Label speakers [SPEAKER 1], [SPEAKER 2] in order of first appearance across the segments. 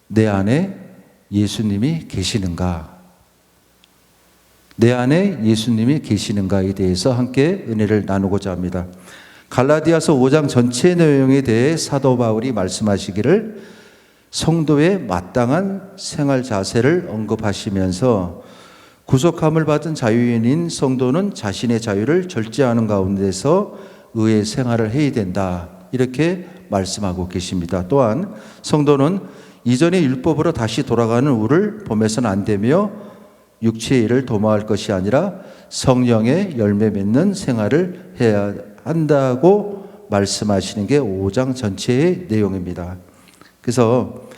[SPEAKER 1] 내 안에 예수님이 계시는가? 내 안에 예수님이 계시는가에 대해서 함께 은혜를 나누고자 합니다. 갈라디아서 5장 전체 내용에 대해 사도 바울이 말씀하시기를 성도의 마땅한 생활 자세를 언급하시면서 구속함을 받은 자유인인 성도는 자신의 자유를 절제하는 가운데서 의의 생활을 해야 된다, 이렇게 말씀하고 계십니다. 또한 성도는 이전의 율법으로 다시 돌아가는 우를 범해서는 안 되며 육체의 일을 도모할 것이 아니라 성령의 열매 맺는 생활을 해야 한다고 말씀하시는 게 5장 전체의 내용입니다. 그래서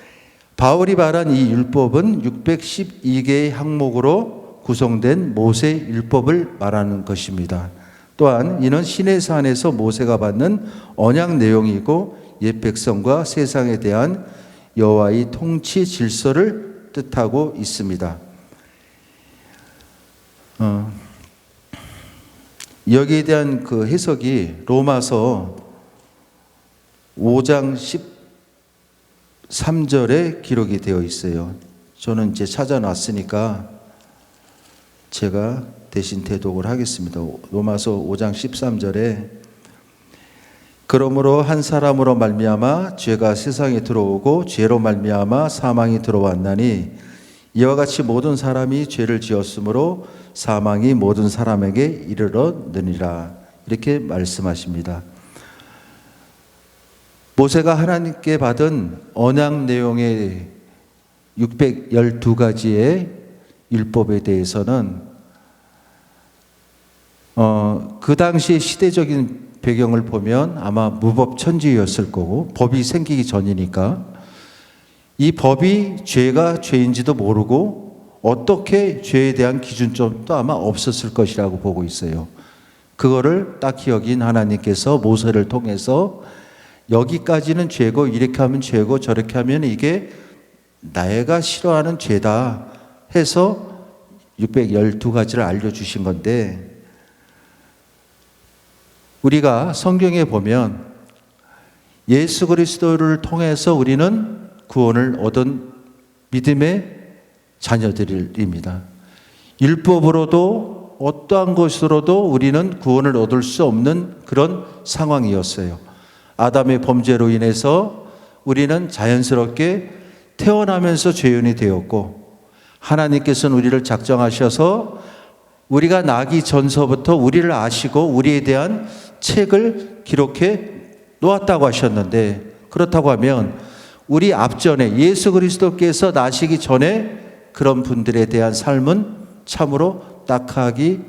[SPEAKER 1] 바울이 말한 이 율법은 612개의 항목으로 구성된 모세 율법을 말하는 것입니다. 또한 이는 시내산에서 모세가 받는 언약 내용이고 옛 백성과 세상에 대한 여호와의 통치 질서를 뜻하고 있습니다. 여기에 대한 그 해석이 로마서 5장 13절에 기록이 되어 있어요. 저는 이제 찾아놨으니까 제가 대신 대독을 하겠습니다. 로마서 5장 13절에 그러므로 한 사람으로 말미암아 죄가 세상에 들어오고 죄로 말미암아 사망이 들어왔나니 이와 같이 모든 사람이 죄를 지었으므로 사망이 모든 사람에게 이르렀느니라, 이렇게 말씀하십니다. 모세가 하나님께 받은 언약 내용의 612가지의 율법에 대해서는 그 당시의 시대적인 배경을 보면 아마 무법천지였을 거고, 법이 생기기 전이니까 이 법이 죄가 죄인지도 모르고 어떻게 죄에 대한 기준점도 아마 없었을 것이라고 보고 있어요. 그거를 딱히 여긴 하나님께서 모세를 통해서 여기까지는 죄고, 이렇게 하면 죄고, 저렇게 하면 이게 내가 싫어하는 죄다 해서 612가지를 알려주신 건데, 우리가 성경에 보면 예수 그리스도를 통해서 우리는 구원을 얻은 믿음의 자녀들입니다. 율법으로도 어떠한 것으로도 우리는 구원을 얻을 수 없는 그런 상황이었어요. 아담의 범죄로 인해서 우리는 자연스럽게 태어나면서 죄인이 되었고, 하나님께서는 우리를 작정하셔서 우리가 나기 전서부터 우리를 아시고 우리에 대한 책을 기록해 놓았다고 하셨는데, 그렇다고 하면 우리 앞전에 예수 그리스도께서 나시기 전에 그런 분들에 대한 삶은 참으로 딱하기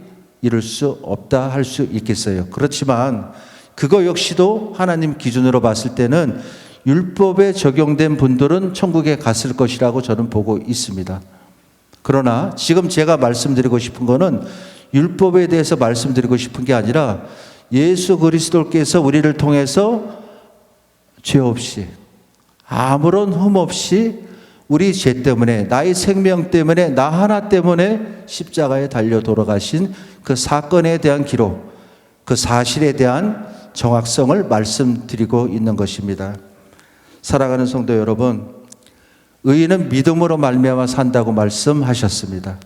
[SPEAKER 1] 이룰 수 없다 할 수 있겠어요. 그렇지만 그거 역시도 하나님 기준으로 봤을 때는 율법에 적용된 분들은 천국에 갔을 것이라고 저는 보고 있습니다. 그러나 지금 제가 말씀드리고 싶은 거는 율법에 대해서 말씀드리고 싶은 게 아니라 예수 그리스도께서 우리를 통해서 죄 없이, 아무런 흠 없이 우리 죄 때문에, 나의 생명 때문에, 나 하나 때문에 십자가에 달려 돌아가신 그 사건에 대한 기록, 그 사실에 대한 정확성을 말씀드리고 있는 것입니다. 사랑하는 성도 여러분, 의인은 믿음으로 말미암아 산다고 말씀하셨습니다.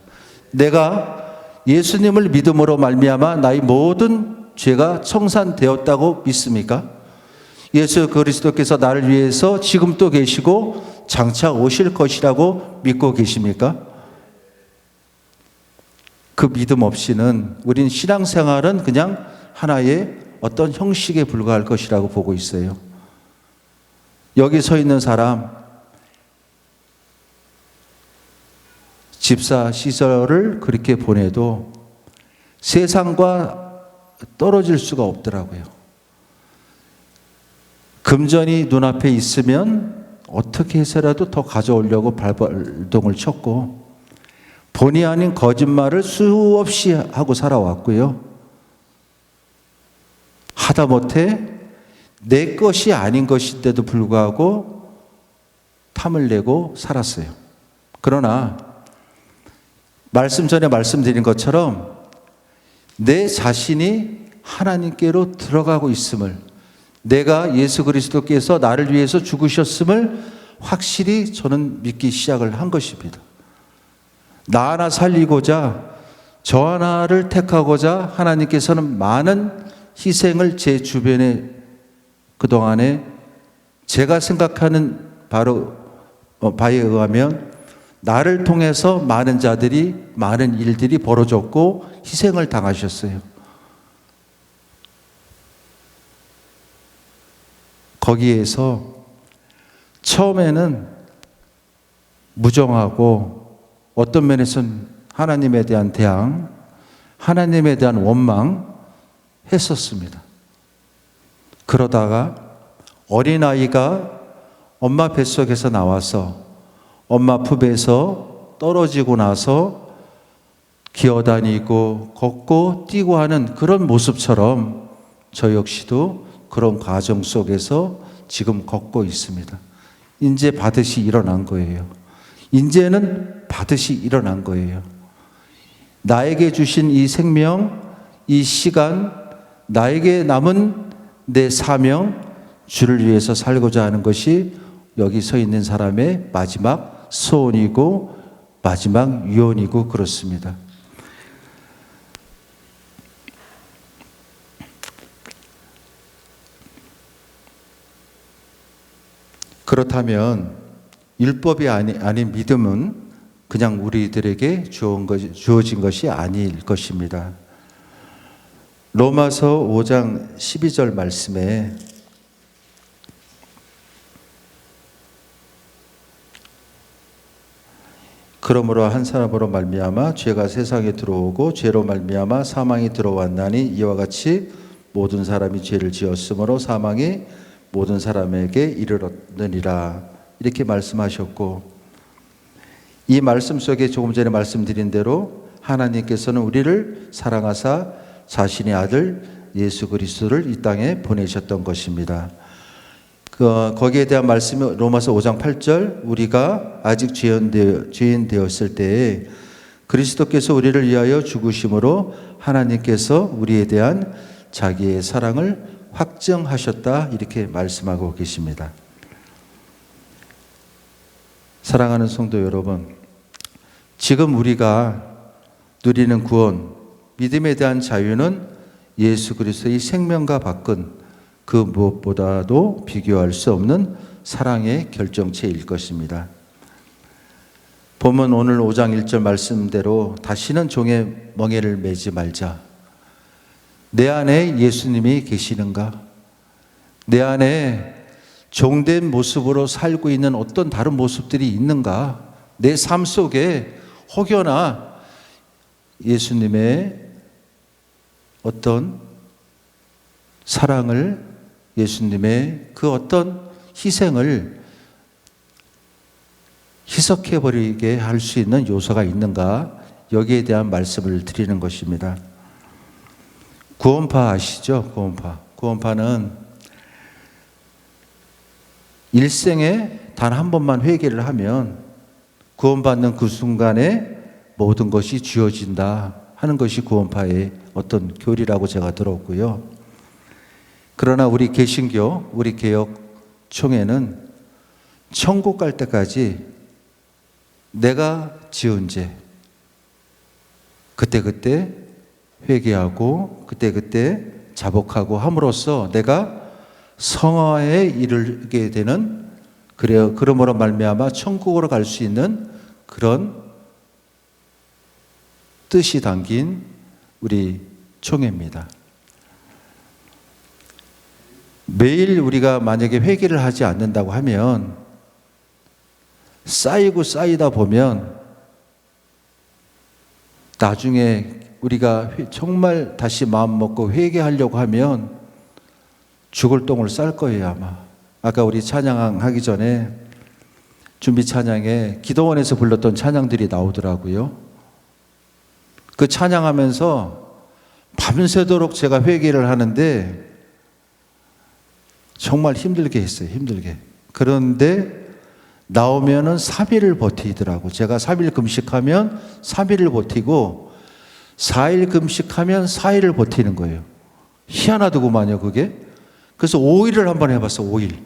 [SPEAKER 1] 내가 예수님을 믿음으로 말미암아 나의 모든 죄가 청산되었다고 믿습니까? 예수 그리스도께서 나를 위해서 지금 또 계시고 장차 오실 것이라고 믿고 계십니까? 그 믿음 없이는 우린 신앙생활은 그냥 하나의 어떤 형식에 불과할 것이라고 보고 있어요. 여기 서 있는 사람, 집사 시설을 그렇게 보내도 세상과 떨어질 수가 없더라고요. 금전이 눈앞에 있으면 어떻게 해서라도 더 가져오려고 발버둥을 쳤고, 본의 아닌 거짓말을 수없이 하고 살아왔고요. 하다못해 내 것이 아닌 것인데도 불구하고 탐을 내고 살았어요. 그러나 말씀 전에 말씀드린 것처럼 내 자신이 하나님께로 들어가고 있음을, 내가 예수 그리스도께서 나를 위해서 죽으셨음을 확실히 저는 믿기 시작을 한 것입니다. 나 하나 살리고자, 저 하나를 택하고자 하나님께서는 많은 희생을 제 주변에 그동안에 제가 생각하는 바에 의하면 나를 통해서 많은 자들이, 많은 일들이 벌어졌고 희생을 당하셨어요. 거기에서 처음에는 무정하고 어떤 면에서는 하나님에 대한 대항, 하나님에 대한 원망 했었습니다. 그러다가 어린아이가 엄마 뱃속에서 나와서 엄마 품에서 떨어지고 나서 기어다니고 걷고 뛰고 하는 그런 모습처럼 저 역시도 그런 과정 속에서 지금 걷고 있습니다. 이제 받으시 일어난 거예요. 이제는 받으시 일어난 거예요. 나에게 주신 이 생명, 이 시간, 나에게 남은 내 사명, 주를 위해서 살고자 하는 것이 여기 서 있는 사람의 마지막 소원이고 마지막 유언이고 그렇습니다. 그렇다면 율법이 아닌 믿음은 그냥 우리들에게 주어진 것이 아닐 것입니다. 로마서 5장 12절 말씀에 그러므로 한 사람으로 말미암아 죄가 세상에 들어오고 죄로 말미암아 사망이 들어왔나니 이와 같이 모든 사람이 죄를 지었으므로 사망이 모든 사람에게 이르렀느니라. 이렇게 말씀하셨고, 이 말씀 속에 조금 전에 말씀드린 대로 하나님께서는 우리를 사랑하사 자신의 아들 예수 그리스도를 이 땅에 보내셨던 것입니다. 거기에 대한 말씀이 로마서 5장 8절, 우리가 아직 죄인 되었을 때에 그리스도께서 우리를 위하여 죽으심으로 하나님께서 우리에 대한 자기의 사랑을 확정하셨다, 이렇게 말씀하고 계십니다. 사랑하는 성도 여러분, 지금 우리가 누리는 구원, 믿음에 대한 자유는 예수 그리스도의 생명과 바꾼 그 무엇보다도 비교할 수 없는 사랑의 결정체일 것입니다. 보면 오늘 5장 1절 말씀대로 다시는 종의 멍에를 매지 말자. 내 안에 예수님이 계시는가? 내 안에 종된 모습으로 살고 있는 어떤 다른 모습들이 있는가? 내 삶 속에 혹여나 예수님의 어떤 사랑을, 예수님의 그 어떤 희생을 희석해버리게 할 수 있는 요소가 있는가? 여기에 대한 말씀을 드리는 것입니다. 구원파 아시죠? 구원파는 일생에 단 한 번만 회개를 하면 구원받는 그 순간에 모든 것이 주어진다 하는 것이 구원파의 어떤 교리라고 제가 들었고요. 그러나 우리 개신교, 우리 개혁 총회는 천국 갈 때까지 내가 지은 죄 그때그때 회개하고 그때그때 자복하고 함으로써 내가 성화에 이르게 되는, 그러므로 말미암아 천국으로 갈 수 있는 그런 뜻이 담긴 우리 총회입니다. 매일 우리가 만약에 회개를 하지 않는다고 하면 쌓이다 보면 나중에 우리가 정말 다시 마음 먹고 회개하려고 하면 죽을 똥을 쌀 거예요, 아마. 아까 우리 찬양하기 전에 준비 찬양에 기도원에서 불렀던 찬양들이 나오더라고요. 그 찬양하면서 밤새도록 제가 회개를 하는데 정말 힘들게 했어요, 힘들게. 그런데 나오면은 3일을 버티더라고. 제가 3일 금식하면 3일을 버티고 4일 금식하면 4일을 버티는 거예요. 희한하더구만요, 그게. 그래서 5일을 한번 해봤어, 5일.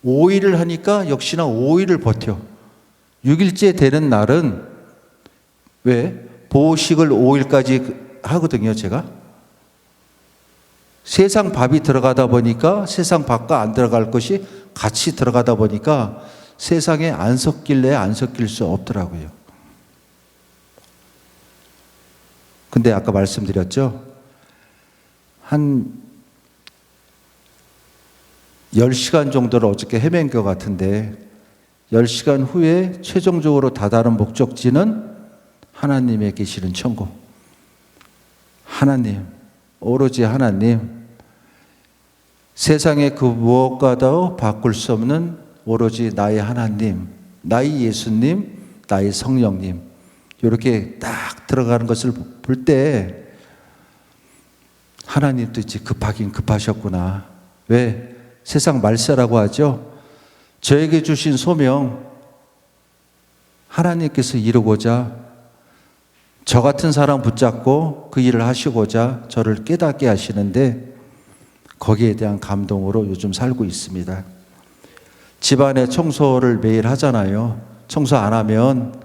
[SPEAKER 1] 5일을 하니까 역시나 5일을 버텨. 6일째 되는 날은 왜? 보호식을 5일까지 하거든요, 제가. 세상 밥이 들어가다 보니까 세상 밥과 안 들어갈 것이 같이 들어가다 보니까 세상에 안 섞일래 안 섞일 수 없더라고요. 근데 아까 말씀드렸죠? 한 10시간 정도를 어저께 헤맨 것 같은데 10시간 후에 최종적으로 다다른 목적지는 하나님의 계시는 천국. 하나님, 오로지 하나님. 세상의 그 무엇과도 바꿀 수 없는 오로지 나의 하나님, 나의 예수님, 나의 성령님. 이렇게 딱 들어가는 것을 볼 때 하나님도 이제 급하긴 급하셨구나. 왜? 세상 말세라고 하죠. 저에게 주신 소명 하나님께서 이루고자 저 같은 사람 붙잡고 그 일을 하시고자 저를 깨닫게 하시는데 거기에 대한 감동으로 요즘 살고 있습니다. 집안에 청소를 매일 하잖아요. 청소 안 하면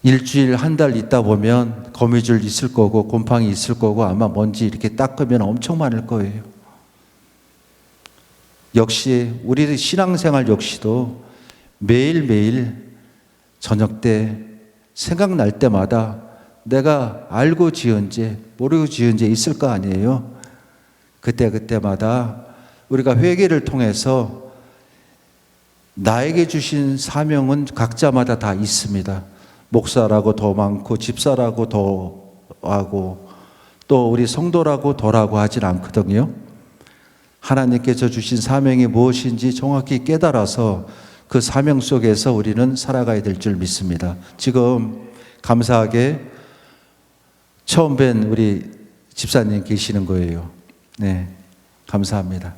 [SPEAKER 1] 일주일, 한 달 있다 보면 거미줄 있을 거고 곰팡이 있을 거고 아마 먼지 이렇게 닦으면 엄청 많을 거예요. 역시 우리 신앙생활 역시도 매일매일 저녁 때 생각날 때마다 내가 알고 지은 죄, 모르고 지은 죄 있을 거 아니에요. 그때마다 우리가 회개를 통해서 나에게 주신 사명은 각자마다 다 있습니다. 목사라고 더 많고 집사라고 더 하고 또 우리 성도라고 더라고 하진 않거든요. 하나님께서 주신 사명이 무엇인지 정확히 깨달아서 그 사명 속에서 우리는 살아가야 될 줄 믿습니다. 지금 감사하게 처음 뵌 우리 집사님 계시는 거예요. 네, 감사합니다.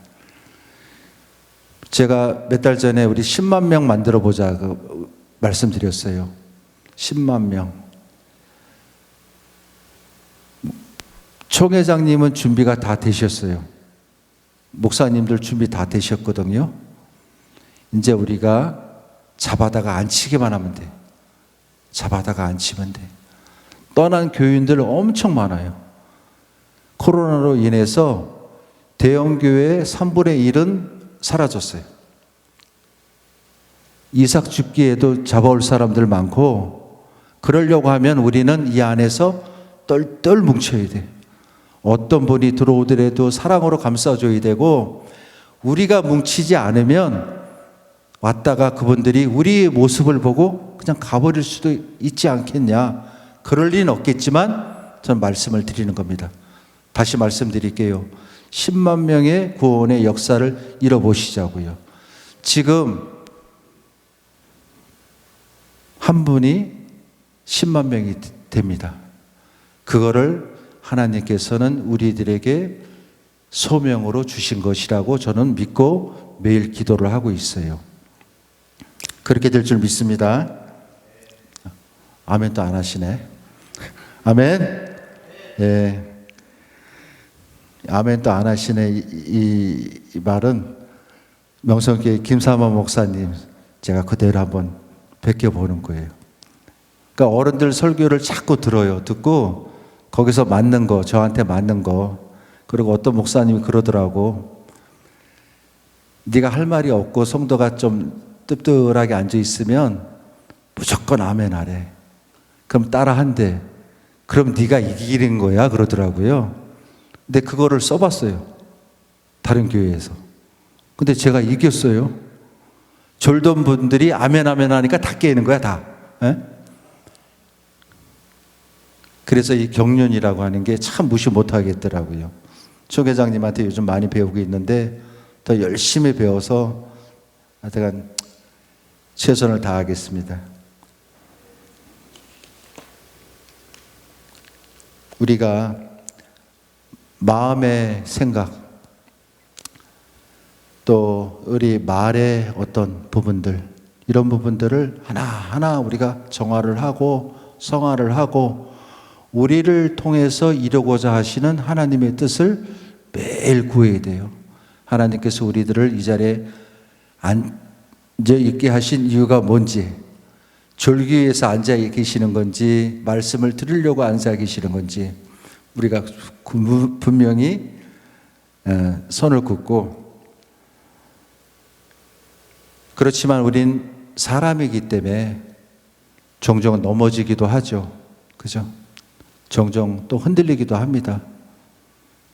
[SPEAKER 1] 제가 몇 달 전에 우리 10만 명 만들어 보자 말씀드렸어요. 10만 명. 총회장님은 준비가 다 되셨어요. 목사님들 준비 다 되셨거든요. 이제 우리가 잡아다가 앉히기만 하면 돼. 잡아다가 앉히면 돼. 떠난 교인들 엄청 많아요. 코로나로 인해서 대형교회 3분의 1은 사라졌어요. 이삭 죽기에도 잡아올 사람들 많고 그러려고 하면 우리는 이 안에서 똘똘 뭉쳐야 돼. 어떤 분이 들어오더라도 사랑으로 감싸줘야 되고 우리가 뭉치지 않으면 왔다가 그분들이 우리의 모습을 보고 그냥 가버릴 수도 있지 않겠냐. 그럴 리는 없겠지만 저는 말씀을 드리는 겁니다. 다시 말씀드릴게요. 10만 명의 구원의 역사를 이뤄보시자고요. 지금 한 분이 10만 명이 됩니다. 그거를 하나님께서는 우리들에게 소명으로 주신 것이라고 저는 믿고 매일 기도를 하고 있어요. 그렇게 될 줄 믿습니다. 아멘 또 안 하시네. 아멘. 예. 아멘 또 안 하시네. 이 말은 명성교회 김삼화 목사님 제가 그대로 한번 베껴보는 거예요. 그러니까 어른들 설교를 자꾸 들어요. 듣고 거기서 맞는 거, 저한테 맞는 거. 그리고 어떤 목사님이 그러더라고. 네가 할 말이 없고 성도가 좀 뜰뜰하게 앉아 있으면 무조건 아멘 하래. 그럼 따라 한대. 그럼 네가 이기는 거야 그러더라고요. 근데 그거를 써봤어요. 다른 교회에서. 근데 제가 이겼어요. 졸던 분들이 아멘 아멘 하니까 다 깨는 거야 다. 에? 그래서 이 경륜이라고 하는 게 참 무시 못하겠더라고요. 초 회장님한테 요즘 많이 배우고 있는데 더 열심히 배워서 하여간 최선을 다하겠습니다. 우리가 마음의 생각 또 우리 말의 어떤 부분들 이런 부분들을 하나하나 우리가 정화를 하고 성화를 하고 우리를 통해서 이루고자 하시는 하나님의 뜻을 매일 구해야 돼요. 하나님께서 우리들을 이 자리에 앉아 있게 하신 이유가 뭔지, 졸기에서 앉아 계시는 건지, 말씀을 들으려고 앉아 계시는 건지 우리가 분명히 손을 긋고, 그렇지만 우린 사람이기 때문에 종종 넘어지기도 하죠. 그죠? 종종 또 흔들리기도 합니다.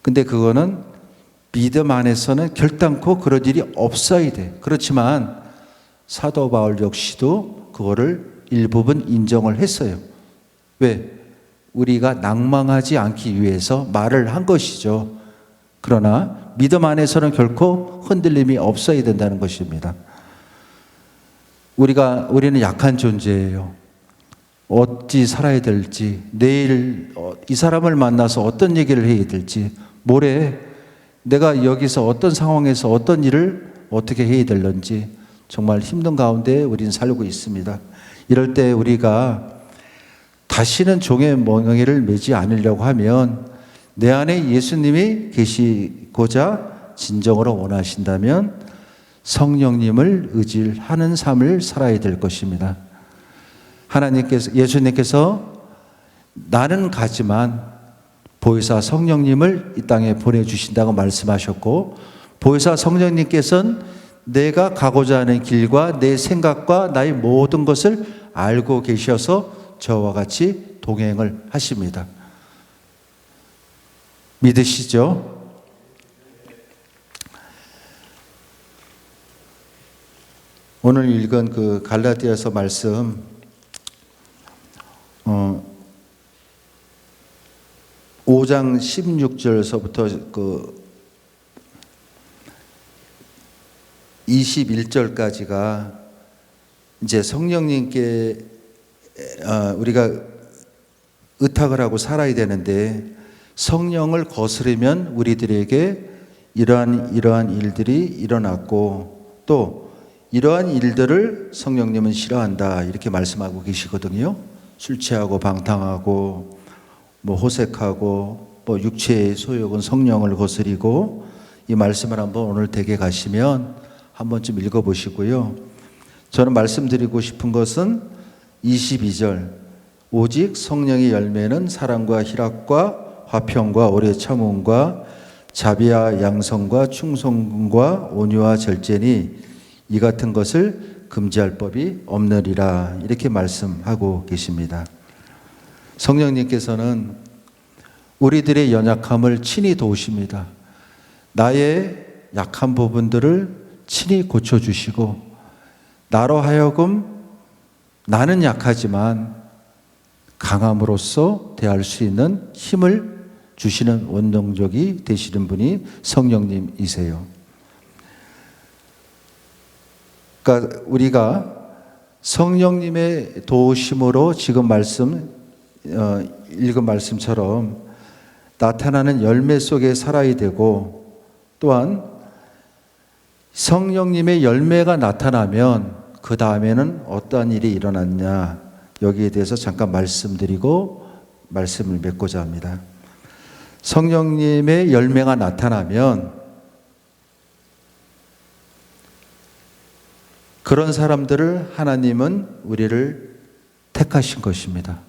[SPEAKER 1] 근데 그거는 믿음 안에서는 결단코 그런 일이 없어야 돼. 그렇지만 사도 바울 역시도 그거를 일부분 인정을 했어요. 왜? 우리가 낭망하지 않기 위해서 말을 한 것이죠. 그러나 믿음 안에서는 결코 흔들림이 없어야 된다는 것입니다. 우리는 약한 존재예요. 어찌 살아야 될지, 내일 이 사람을 만나서 어떤 얘기를 해야 될지, 모레 내가 여기서 어떤 상황에서 어떤 일을 어떻게 해야 될는지 정말 힘든 가운데 우리는 살고 있습니다. 이럴 때 우리가 다시는 종의 멍에를 매지 않으려고 하면, 내 안에 예수님이 계시고자 진정으로 원하신다면 성령님을 의지하는 삶을 살아야 될 것입니다. 예수님께서 나는 가지만 보혜사 성령님을 이 땅에 보내주신다고 말씀하셨고, 보혜사 성령님께서는 내가 가고자 하는 길과 내 생각과 나의 모든 것을 알고 계셔서 저와 같이 동행을 하십니다. 믿으시죠? 오늘 읽은 그 갈라디아서 말씀 5장 16절서부터 그 21절까지가 이제 성령님께 우리가 의탁을 하고 살아야 되는데, 성령을 거스르면 우리들에게 이러한 일들이 일어났고, 또 이러한 일들을 성령님은 싫어한다, 이렇게 말씀하고 계시거든요. 술 취하고 방탕하고 호색하고 육체의 소욕은 성령을 거스리고, 이 말씀을 한번 오늘 댁에 가시면 한 번쯤 읽어보시고요. 저는 말씀드리고 싶은 것은 22절, 오직 성령의 열매는 사랑과 희락과 화평과 오래 참음과 자비와 양성과 충성과 온유와 절제니 이 같은 것을 금지할 법이 없느니라, 이렇게 말씀하고 계십니다. 성령님께서는 우리들의 연약함을 친히 도우십니다. 나의 약한 부분들을 친히 고쳐주시고, 나로 하여금 나는 약하지만 강함으로써 대할 수 있는 힘을 주시는 원동력이 되시는 분이 성령님이세요. 그러니까 우리가 성령님의 도우심으로 지금 읽은 말씀처럼 나타나는 열매 속에 살아야 되고, 또한 성령님의 열매가 나타나면 그 다음에는 어떠한 일이 일어났냐, 여기에 대해서 잠깐 말씀드리고 말씀을 맺고자 합니다. 성령님의 열매가 나타나면 그런 사람들을 하나님은 우리를 택하신 것입니다.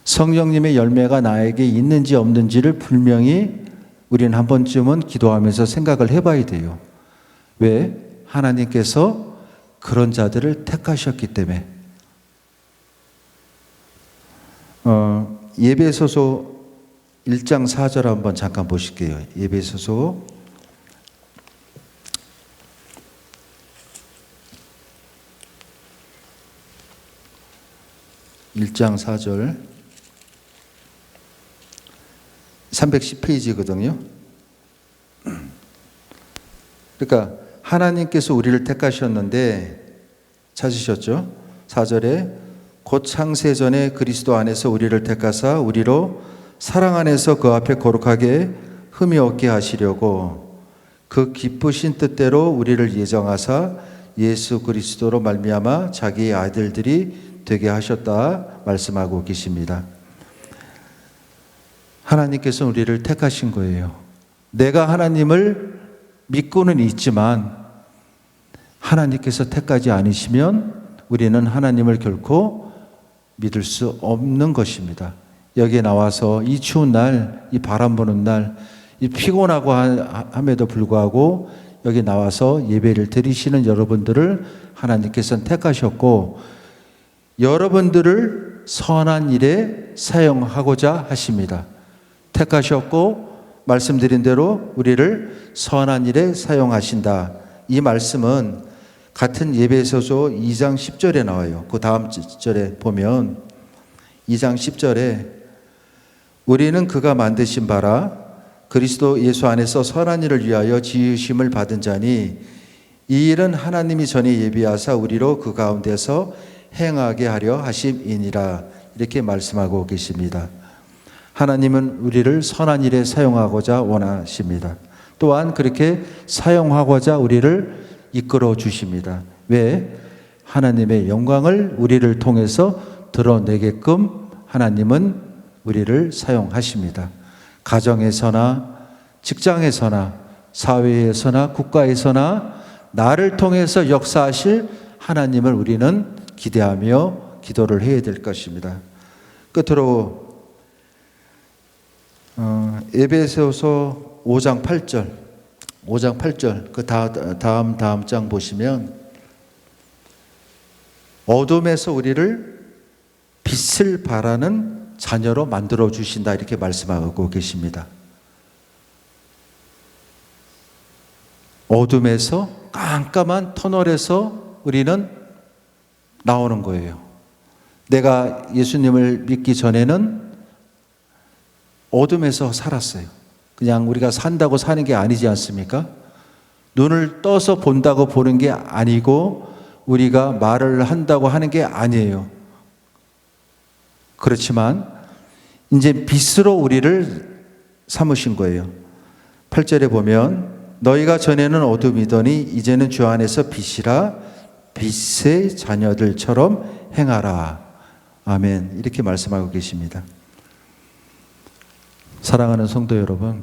[SPEAKER 1] 성령님의 열매가 나에게 있는지 없는지를 분명히 우리는 한 번쯤은 기도하면서 생각을 해봐야 돼요. 왜? 하나님께서 그런 자들을 택하셨기 때문에. 예배소서 1장 4절 한번 잠깐 보실게요. 예배소서 1장 4절 310페이지거든요. 그러니까 하나님께서 우리를 택하셨는데, 찾으셨죠? 4절에 곧 창세전에 그리스도 안에서 우리를 택하사 우리로 사랑 안에서 그 앞에 거룩하게 흠이 없게 하시려고 그 기쁘신 뜻대로 우리를 예정하사 예수 그리스도로 말미암아 자기의 아들들이 되게 하셨다 말씀하고 계십니다. 하나님께서 우리를 택하신 거예요. 내가 하나님을 믿고는 있지만 하나님께서 택하지 않으시면 우리는 하나님을 결코 믿을 수 없는 것입니다. 여기에 나와서 이 추운 날, 이 바람 부는 날, 이 피곤하고 함에도 불구하고 여기 나와서 예배를 드리시는 여러분들을 하나님께서는 택하셨고 여러분들을 선한 일에 사용하고자 하십니다. 택하셨고 말씀드린 대로 우리를 선한 일에 사용하신다. 이 말씀은 같은 에베소서 2장 10절에 나와요. 그 다음 절에 보면 2장 10절에 우리는 그가 만드신 바라 그리스도 예수 안에서 선한 일을 위하여 지으심을 받은 자니 이 일은 하나님이 전에 예비하사 우리로 그 가운데서 행하게 하려 하심이니라. 이렇게 말씀하고 계십니다. 하나님은 우리를 선한 일에 사용하고자 원하십니다. 또한 그렇게 사용하고자 우리를 이끌어 주십니다. 왜? 하나님의 영광을 우리를 통해서 드러내게끔 하나님은 우리를 사용하십니다. 가정에서나 직장에서나 사회에서나 국가에서나 나를 통해서 역사하실 하나님을 우리는 기대하며 기도를 해야 될 것입니다. 끝으로 에베소서 5장 8절 그 다음 장 보시면 어둠에서 우리를 빛을 발하는 자녀로 만들어 주신다 이렇게 말씀하고 계십니다. 어둠에서 깜깜한 터널에서 우리는 나오는 거예요. 내가 예수님을 믿기 전에는 어둠에서 살았어요. 그냥 우리가 산다고 사는 게 아니지 않습니까? 눈을 떠서 본다고 보는 게 아니고 우리가 말을 한다고 하는 게 아니에요. 그렇지만 이제 빛으로 우리를 삼으신 거예요. 8절에 보면 너희가 전에는 어둠이더니 이제는 주 안에서 빛이라 빛의 자녀들처럼 행하라. 아멘. 이렇게 말씀하고 계십니다. 사랑하는 성도 여러분,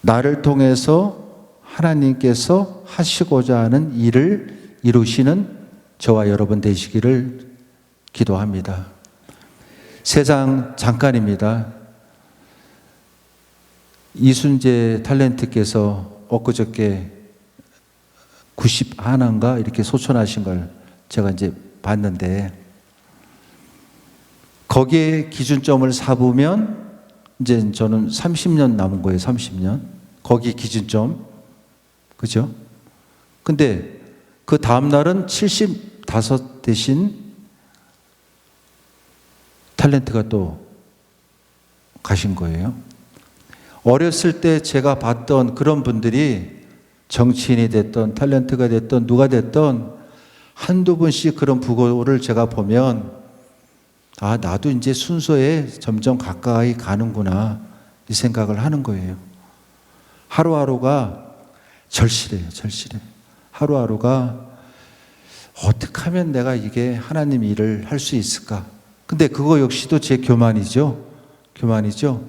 [SPEAKER 1] 나를 통해서 하나님께서 하시고자 하는 일을 이루시는 저와 여러분 되시기를 기도합니다. 세상 잠깐입니다. 이순재 탤런트께서 엊그저께 91인가 이렇게 소천하신 걸 제가 이제 봤는데 거기에 기준점을 삼으면 이제 저는 30년 남은 거예요. 30년. 거기 기준점. 그죠? 근데 그 다음 날은 75 되신 탤런트가 또 가신 거예요. 어렸을 때 제가 봤던 그런 분들이 정치인이 됐던 탤런트가 됐던 누가 됐던 한두 분씩 그런 부고를 제가 보면 아, 나도 이제 순서에 점점 가까이 가는구나 이 생각을 하는 거예요. 하루하루가 절실해요. 절실해. 하루하루가 어떻게 하면 내가 이게 하나님 일을 할 수 있을까? 근데 그거 역시도 제 교만이죠. 교만이죠.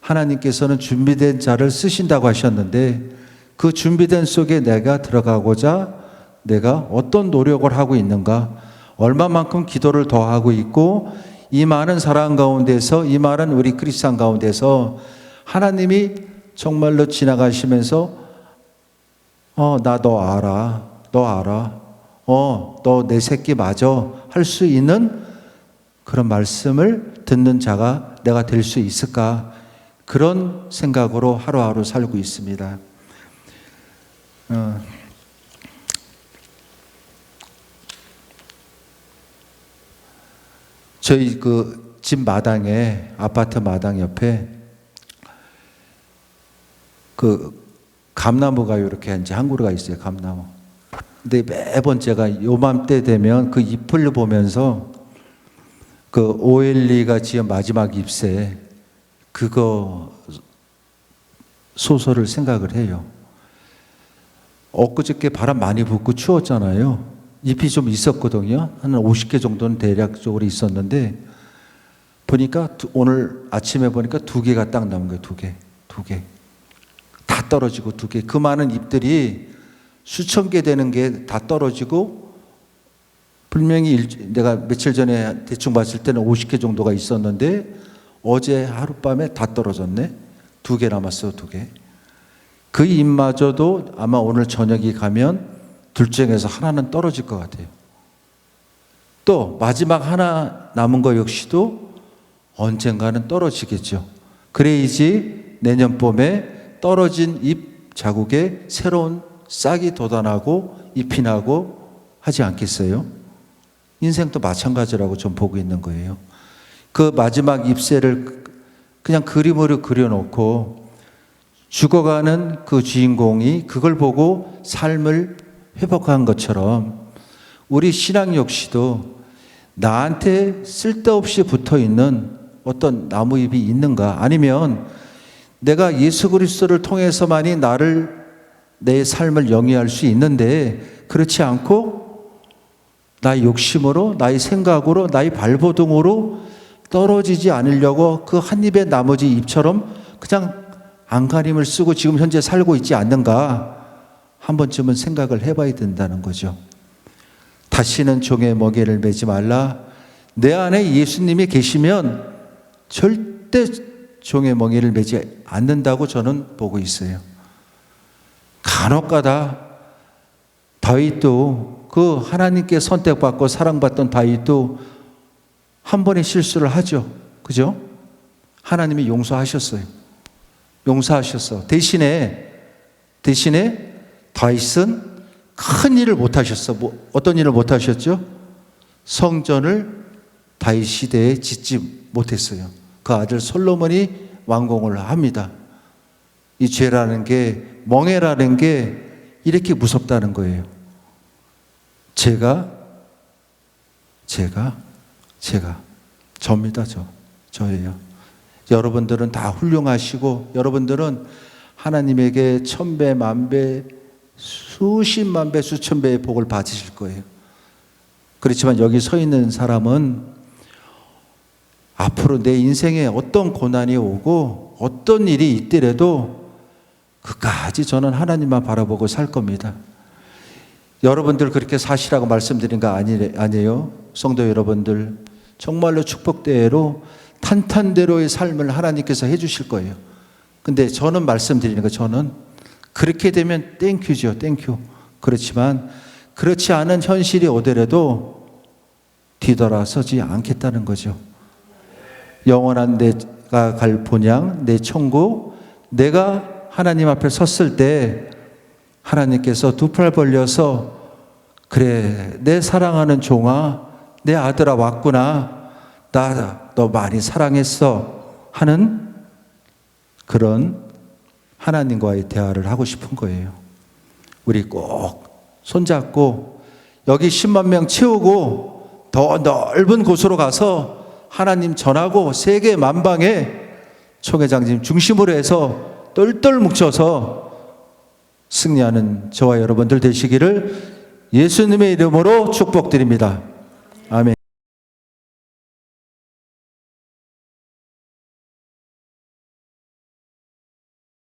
[SPEAKER 1] 하나님께서는 준비된 자를 쓰신다고 하셨는데 그 준비된 속에 내가 들어가고자 내가 어떤 노력을 하고 있는가? 얼마만큼 기도를 더 하고 있고 이 많은 사람 가운데서 이 많은 우리 크리스찬 가운데서 하나님이 정말로 지나가시면서 나 너 알아. 너 알아. 너 내 새끼 맞아. 할 수 있는 그런 말씀을 듣는 자가 내가 될 수 있을까? 그런 생각으로 하루하루 살고 있습니다. 저희 그 집 마당에 아파트 마당 옆에 그 감나무가 이렇게 이제 한 그루가 있어요. 감나무. 근데 매번 제가 요맘때 되면 그 잎을 보면서 그 오엘리가 지은 마지막 잎새 그거 소설을 생각을 해요. 엊그저께 바람 많이 불고 추웠잖아요. 잎이 좀 있었거든요. 한 50개 정도는 대략적으로 있었는데 보니까 오늘 아침에 보니까 2개가 딱 남은 거예요. 2개. 다 떨어지고 2개. 그 많은 잎들이 수천 개 되는 게 다 떨어지고, 분명히 내가 며칠 전에 대충 봤을 때는 50개 정도가 있었는데 어제 하룻밤에 다 떨어졌네. 2개 남았어. 2개. 그 잎마저도 아마 오늘 저녁에 가면 둘 중에서 하나는 떨어질 것 같아요. 또 마지막 하나 남은 거 역시도 언젠가는 떨어지겠죠. 그래야지 내년 봄에 떨어진 잎 자국에 새로운 싹이 돋아나고 잎이 나고 하지 않겠어요? 인생도 마찬가지라고 좀 보고 있는 거예요. 그 마지막 잎새를 그냥 그림으로 그려놓고 죽어가는 그 주인공이 그걸 보고 삶을 회복한 것처럼 우리 신앙 역시도 나한테 쓸데없이 붙어있는 어떤 나무잎이 있는가, 아니면 내가 예수 그리스도를 통해서만이 내 삶을 영위할 수 있는데 그렇지 않고 나의 욕심으로, 나의 생각으로, 나의 발버둥으로 떨어지지 않으려고 그 한 입의 나머지 잎처럼 그냥 안간힘을 쓰고 지금 현재 살고 있지 않는가, 한 번쯤은 생각을 해봐야 된다는 거죠. 다시는 종의 멍에를 매지 말라. 내 안에 예수님이 계시면 절대 종의 멍에를 매지 않는다고 저는 보고 있어요. 간혹가다 다윗도, 그 하나님께 선택받고 사랑받던 다윗도 한 번의 실수를 하죠. 그죠? 하나님이 용서하셨어요. 대신에 다윗은 큰 일을 못하셨어. 어떤 일을 못하셨죠? 성전을 다윗 시대에 짓지 못했어요. 그 아들 솔로몬이 완공을 합니다. 이 죄라는 게, 멍해라는 게 이렇게 무섭다는 거예요. 저입니다. 저예요. 여러분들은 다 훌륭하시고 여러분들은 하나님에게 1000배, 10,000배, 수십만 배, 수천 배의 복을 받으실 거예요. 그렇지만 여기 서 있는 사람은 앞으로 내 인생에 어떤 고난이 오고 어떤 일이 있더라도 그까지 저는 하나님만 바라보고 살 겁니다. 여러분들 그렇게 사시라고 말씀드린 거 아니에요? 성도 여러분들, 정말로 축복대로 탄탄대로의 삶을 하나님께서 해주실 거예요. 근데 저는 말씀드리는 거, 저는 그렇게 되면 땡큐죠. 땡큐. 그렇지만 그렇지 않은 현실이 오더라도 뒤돌아서지 않겠다는 거죠. 영원한 내가 갈 본향, 내 천국, 내가 하나님 앞에 섰을 때 하나님께서 두 팔 벌려서 그래, 내 사랑하는 종아, 내 아들아 왔구나, 너 많이 사랑했어 하는 그런 하나님과의 대화를 하고 싶은 거예요. 우리 꼭 손잡고 여기 10만 명 채우고 더 넓은 곳으로 가서 하나님 전하고 세계 만방에 총회장님 중심으로 해서 똘똘 뭉쳐서 승리하는 저와 여러분들 되시기를 예수님의 이름으로 축복드립니다. 아멘.